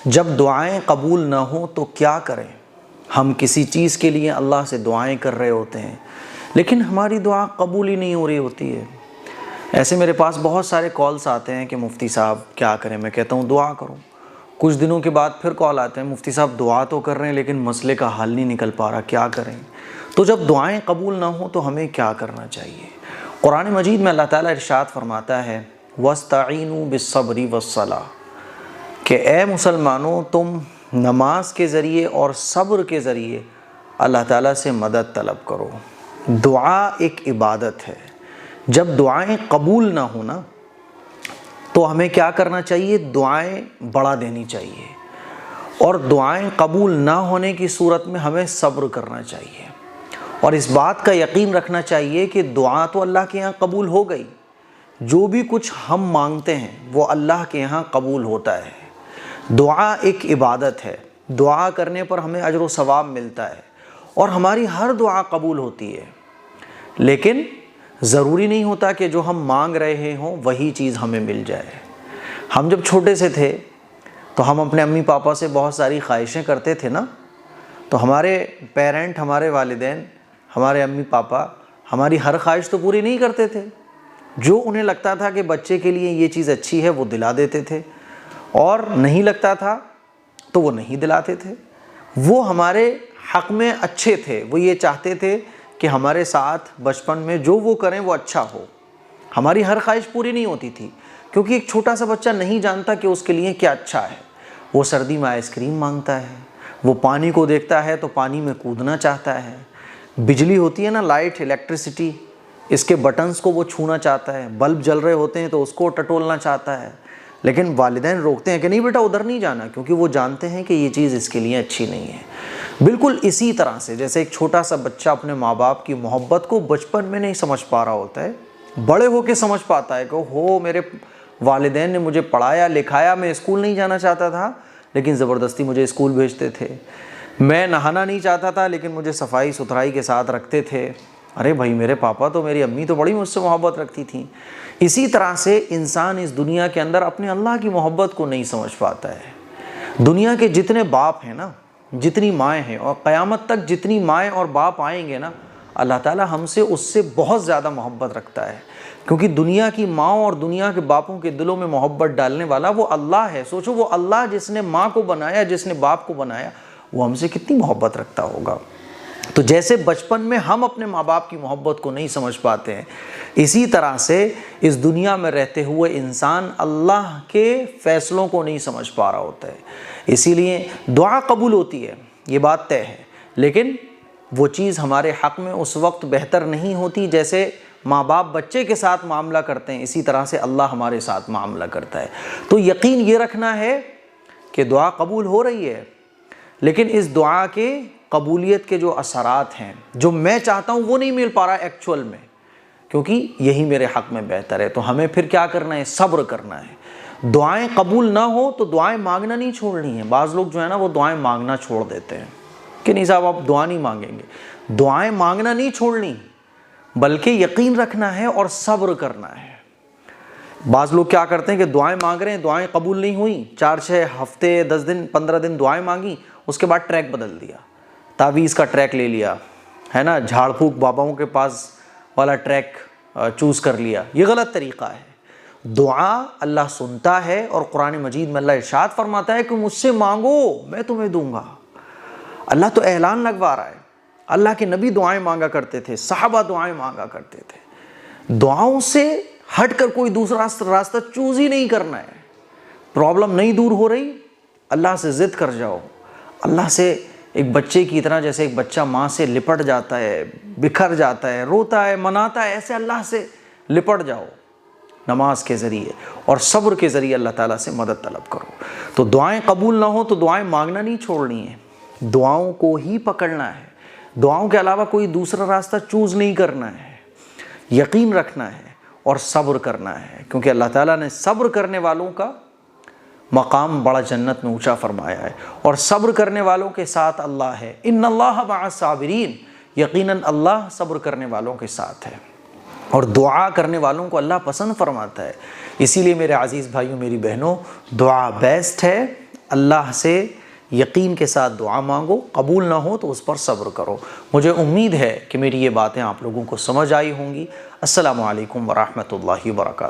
جب دعائیں قبول نہ ہوں تو کیا کریں؟ ہم کسی چیز کے لیے اللہ سے دعائیں کر رہے ہوتے ہیں لیکن ہماری دعا قبول ہی نہیں ہو رہی ہوتی ہے۔ ایسے میرے پاس بہت سارے کالز آتے ہیں کہ مفتی صاحب کیا کریں؟ میں کہتا ہوں دعا کرو۔ کچھ دنوں کے بعد پھر کال آتے ہیں، مفتی صاحب دعا تو کر رہے ہیں لیکن مسئلے کا حل نہیں نکل پا رہا، کیا کریں؟ تو جب دعائیں قبول نہ ہوں تو ہمیں کیا کرنا چاہیے؟ قرآن مجید میں اللہ تعالیٰ ارشاد فرماتا ہے وَاسْتَعِینُوا بِالصَّبْرِ وَالصَّلَاةِ کہ اے مسلمانوں تم نماز کے ذریعے اور صبر کے ذریعے اللہ تعالیٰ سے مدد طلب کرو۔ دعا ایک عبادت ہے۔ جب دعائیں قبول نہ ہونا تو ہمیں کیا کرنا چاہیے؟ دعائیں بڑھا دینی چاہیے، اور دعائیں قبول نہ ہونے کی صورت میں ہمیں صبر کرنا چاہیے، اور اس بات کا یقین رکھنا چاہیے کہ دعا تو اللہ کے یہاں قبول ہو گئی، جو بھی کچھ ہم مانگتے ہیں وہ اللہ کے یہاں قبول ہوتا ہے۔ دعا ایک عبادت ہے، دعا کرنے پر ہمیں اجر و ثواب ملتا ہے اور ہماری ہر دعا قبول ہوتی ہے، لیکن ضروری نہیں ہوتا کہ جو ہم مانگ رہے ہوں وہی چیز ہمیں مل جائے۔ ہم جب چھوٹے سے تھے تو ہم اپنے امی پاپا سے بہت ساری خواہشیں کرتے تھے نا، تو ہمارے پیرنٹ، ہمارے والدین، ہمارے امی پاپا ہماری ہر خواہش تو پوری نہیں کرتے تھے۔ جو انہیں لگتا تھا کہ بچے کے لیے یہ چیز اچھی ہے وہ دلا دیتے تھے، اور نہیں لگتا تھا تو وہ نہیں دلاتے تھے۔ وہ ہمارے حق میں اچھے تھے، وہ یہ چاہتے تھے کہ ہمارے ساتھ بچپن میں جو وہ کریں وہ اچھا ہو۔ ہماری ہر خواہش پوری نہیں ہوتی تھی کیونکہ ایک چھوٹا سا بچہ نہیں جانتا کہ اس کے لیے کیا اچھا ہے۔ وہ سردی میں آئس کریم مانگتا ہے، وہ پانی کو دیکھتا ہے تو پانی میں کودنا چاہتا ہے، بجلی ہوتی ہے نا، لائٹ، الیکٹریسٹی، اس کے بٹنز کو وہ چھونا چاہتا ہے، بلب جل رہے ہوتے ہیں تو اس کو ٹٹولنا چاہتا ہے، لیکن والدین روکتے ہیں کہ نہیں بیٹا ادھر نہیں جانا، کیونکہ وہ جانتے ہیں کہ یہ چیز اس کے لیے اچھی نہیں ہے۔ بالکل اسی طرح سے جیسے ایک چھوٹا سا بچہ اپنے ماں باپ کی محبت کو بچپن میں نہیں سمجھ پا رہا ہوتا ہے، بڑے ہو کے سمجھ پاتا ہے کہ ہو میرے والدین نے مجھے پڑھایا لکھایا، میں اسکول نہیں جانا چاہتا تھا لیکن زبردستی مجھے اسکول بھیجتے تھے، میں نہانا نہیں چاہتا تھا لیکن مجھے صفائی ستھرائی کے ساتھ رکھتے تھے، ارے بھائی میرے پاپا تو، میری امی تو بڑی مجھ سے محبت رکھتی تھیں۔ اسی طرح سے انسان اس دنیا کے اندر اپنے اللہ کی محبت کو نہیں سمجھ پاتا ہے۔ دنیا کے جتنے باپ ہیں نا، جتنی مائیں ہیں، اور قیامت تک جتنی مائیں اور باپ آئیں گے نا، اللہ تعالیٰ ہم سے اس سے بہت زیادہ محبت رکھتا ہے، کیونکہ دنیا کی ماؤں اور دنیا کے باپوں کے دلوں میں محبت ڈالنے والا وہ اللہ ہے۔ سوچو وہ اللہ جس نے ماں کو بنایا، جس نے باپ کو بنایا، وہ ہم سے کتنی محبت رکھتا ہوگا۔ تو جیسے بچپن میں ہم اپنے ماں باپ کی محبت کو نہیں سمجھ پاتے ہیں، اسی طرح سے اس دنیا میں رہتے ہوئے انسان اللہ کے فیصلوں کو نہیں سمجھ پا رہا ہوتا ہے۔ اسی لیے دعا قبول ہوتی ہے، یہ بات طے ہے، لیکن وہ چیز ہمارے حق میں اس وقت بہتر نہیں ہوتی جیسے ماں باپ بچے کے ساتھ معاملہ کرتے ہیں، اسی طرح سے اللہ ہمارے ساتھ معاملہ کرتا ہے۔ تو یقین یہ رکھنا ہے کہ دعا قبول ہو رہی ہے، لیکن اس دعا کے قبولیت کے جو اثرات ہیں، جو میں چاہتا ہوں وہ نہیں مل پا رہا ایکچول میں، کیونکہ یہی میرے حق میں بہتر ہے۔ تو ہمیں پھر کیا کرنا ہے؟ صبر کرنا ہے۔ دعائیں قبول نہ ہو تو دعائیں مانگنا نہیں چھوڑنی ہے۔ بعض لوگ جو ہے نا وہ دعائیں مانگنا چھوڑ دیتے ہیں کہ نہیں صاحب آپ دعا نہیں مانگیں گے۔ دعائیں مانگنا نہیں چھوڑنی، بلکہ یقین رکھنا ہے اور صبر کرنا ہے۔ بعض لوگ کیا کرتے ہیں کہ دعائیں مانگ رہے ہیں، دعائیں قبول نہیں ہوئیں، 4-6 ہفتے 10 دن 15 دن دعائیں مانگی، اس کے بعد ٹریک بدل دیا، تعویذ کا ٹریک لے لیا ہے نا، جھاڑ پھونک باباؤں کے پاس والا ٹریک چوز کر لیا۔ یہ غلط طریقہ ہے۔ دعا اللہ سنتا ہے، اور قرآن مجید میں اللہ ارشاد فرماتا ہے کہ مجھ سے مانگو میں تمہیں دوں گا۔ اللہ تو اعلان لگوا رہا ہے۔ اللہ کے نبی دعائیں مانگا کرتے تھے، صحابہ دعائیں مانگا کرتے تھے۔ دعاؤں سے ہٹ کر کوئی دوسرا راستہ چوز ہی نہیں کرنا ہے۔ پرابلم نہیں دور ہو رہی، اللہ سے ضد کر جاؤ، اللہ سے ایک بچے کی طرح، جیسے ایک بچہ ماں سے لپٹ جاتا ہے، بکھر جاتا ہے، روتا ہے، مناتا ہے، ایسے اللہ سے لپٹ جاؤ نماز کے ذریعے اور صبر کے ذریعے اللہ تعالیٰ سے مدد طلب کرو۔ تو دعائیں قبول نہ ہوں تو دعائیں مانگنا نہیں چھوڑنی ہے، دعاؤں کو ہی پکڑنا ہے، دعاؤں کے علاوہ کوئی دوسرا راستہ چوز نہیں کرنا ہے، یقین رکھنا ہے اور صبر کرنا ہے، کیونکہ اللہ تعالیٰ نے صبر کرنے والوں کا مقام بڑا جنت میں اونچا فرمایا ہے، اور صبر کرنے والوں کے ساتھ اللہ ہے۔ ان اللہ مع الصابرین، یقیناً اللہ صبر کرنے والوں کے ساتھ ہے، اور دعا کرنے والوں کو اللہ پسند فرماتا ہے۔ اسی لیے میرے عزیز بھائیوں میری بہنوں، دعا بیسٹ ہے، اللہ سے یقین کے ساتھ دعا مانگو، قبول نہ ہو تو اس پر صبر کرو۔ مجھے امید ہے کہ میری یہ باتیں آپ لوگوں کو سمجھ آئی ہوں گی۔ السلام علیکم ورحمۃ اللہ وبرکاتہ۔